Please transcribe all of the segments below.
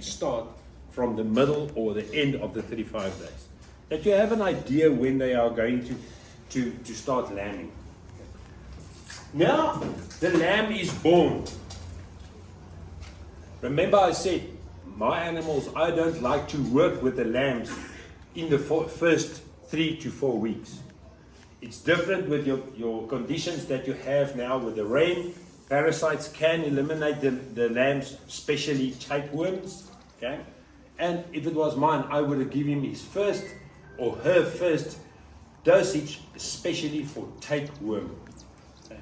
should start from the middle or the end of the 35 days. That you have an idea when they are going to start lambing. Now the lamb is born. Remember I said, my animals, I don't like to work with the lambs in the first 3 to 4 weeks. It's different with your conditions that you have now with the rain. Parasites can eliminate the lambs, especially tapeworms. Okay? And if it was mine, I would have given him his first or her first dosage, especially for tapeworm. Okay?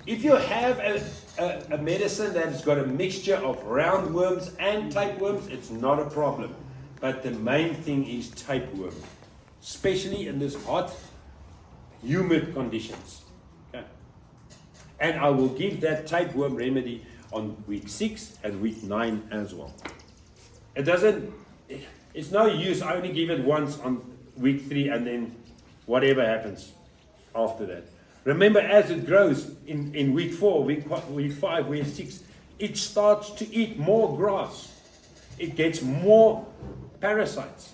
If you have a medicine that has got a mixture of roundworms and tapeworms, it's not a problem. But the main thing is tapeworm, especially in this hot, humid conditions. Okay? And I will give that tapeworm remedy on week 6 and week 9 as well. It's no use, I only give it once on week 3 and then whatever happens after that. Remember, as it grows in week 4, week 5, week 6, it starts to eat more grass. It gets more parasites.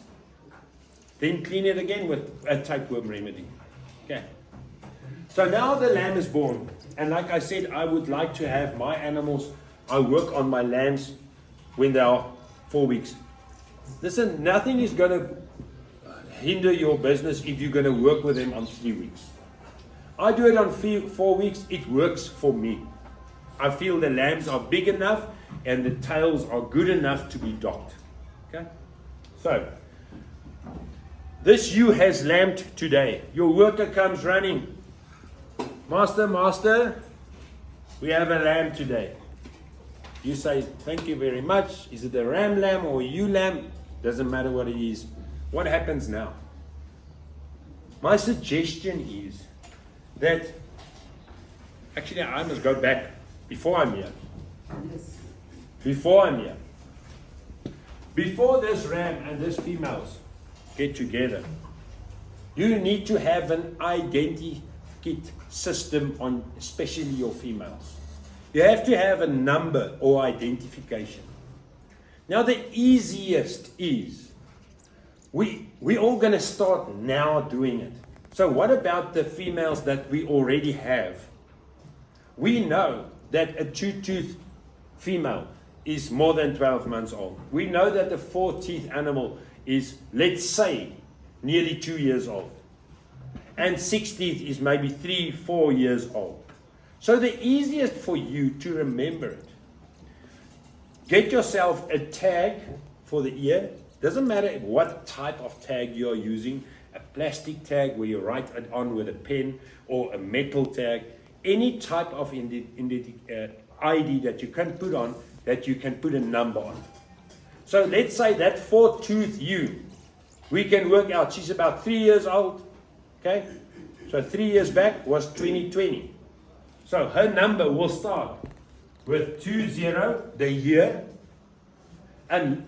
Then clean it again with a tapeworm remedy. Okay. So now the lamb is born. And like I said, I would like to have my animals, I work on my lambs when they are 4 weeks. Listen, nothing is going to hinder your business if you're going to work with them on 3 weeks. I do it on 4 weeks, it works for me. I feel the lambs are big enough and the tails are good enough to be docked. Okay? So, this ewe has lambed today. Your worker comes running. Master, we have a lamb today. You say, thank you very much. Is it a ram lamb or a ewe lamb? Doesn't matter what it is. What happens now? My suggestion is that, actually I must go back before I'm here. Before this ram and this females get together, you need to have an identikit system on especially your females. You have to have a number or identification. Now the easiest is, we're all going to start now doing it. So what about the females that we already have? We know that a 2-tooth female is more than 12 months old. We know that the 4-teeth animal is, let's say, nearly 2 years old. And 6 teeth is maybe 3-4 years old. So the easiest for you to remember it, get yourself a tag for the ear. Doesn't matter what type of tag you are using, a plastic tag where you write it on with a pen, or a metal tag, any type of ID that you can put on, that you can put a number on. So let's say that 4-tooth ewe, we can work out, she's about 3 years old, okay? So 3 years back was 2020. So her number will start with 20, the year, and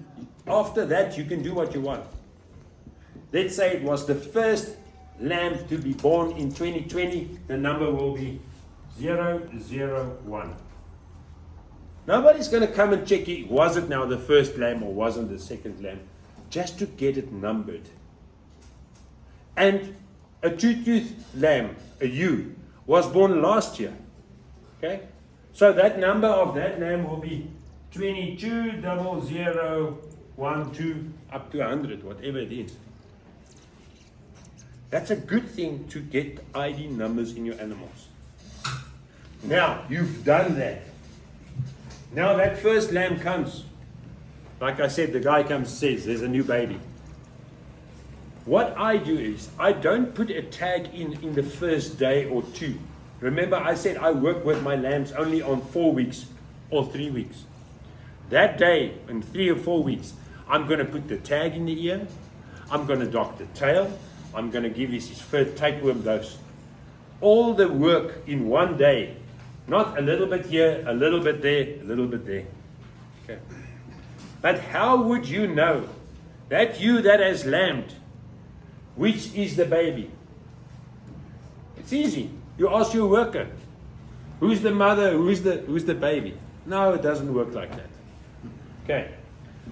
after that you can do what you want. Let's say it was the first lamb to be born in 2020, the number will be 001. Nobody's going to come and check it, was it now the first lamb or wasn't the second lamb, just to get it numbered. And a 2-tooth lamb, a ewe, was born last year. Okay? So that number of that lamb will be 220012 up to 100, whatever it is. That's a good thing to get ID numbers in your animals. Now, you've done that. Now that first lamb comes. Like I said, the guy comes and says, there's a new baby. What I do is, I don't put a tag in the first day or 2. Remember, I said I work with my lambs only on 4 weeks or 3 weeks. That day, in 3 or 4 weeks, I'm going to put the tag in the ear. I'm going to dock the tail. I'm going to give his first tapeworm dose. All the work in one day. Not a little bit here, a little bit there, a little bit there. Okay. But how would you know that ewe that has lambed, which is the baby? It's easy. You ask your worker, who's the mother, who's the baby? No, it doesn't work like that. Okay.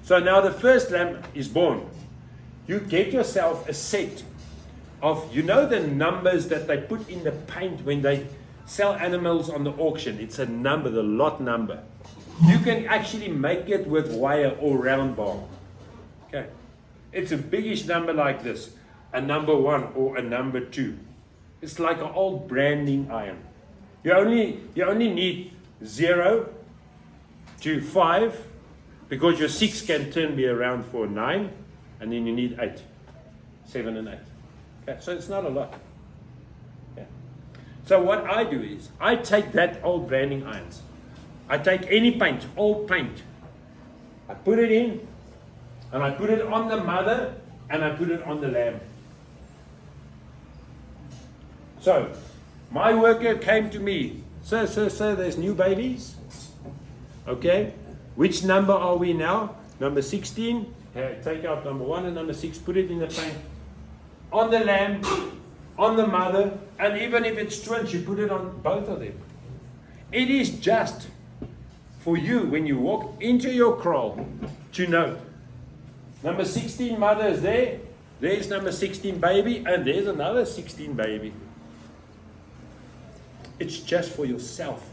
So now the first lamb is born. You get yourself a set of, you know, the numbers that they put in the paint when they sell animals on the auction. It's a number, the lot number. You can actually make it with wire or round bar. Okay. It's a biggish number like this, a number 1 or a number 2. It's like an old branding iron. You only need 0 to 5, because your 6 can turn me around for 9, and then you need 8, 7 and 8. Okay, so it's not a lot. Okay. So what I do is, I take that old branding irons. I take any paint, old paint. I put it in, and I put it on the mother, and I put it on the lamb. So, my worker came to me. Sir, there's new babies. Okay. Which number are we now? Number 16. Take out number 1 and number 6. Put it in the paint. On the lamb, on the mother, and even if it's twins, you put it on both of them. It is just for you, when you walk into your kraal, to know. Number 16 mother is there. There's number 16 baby, and there's another 16 baby. It's just for yourself.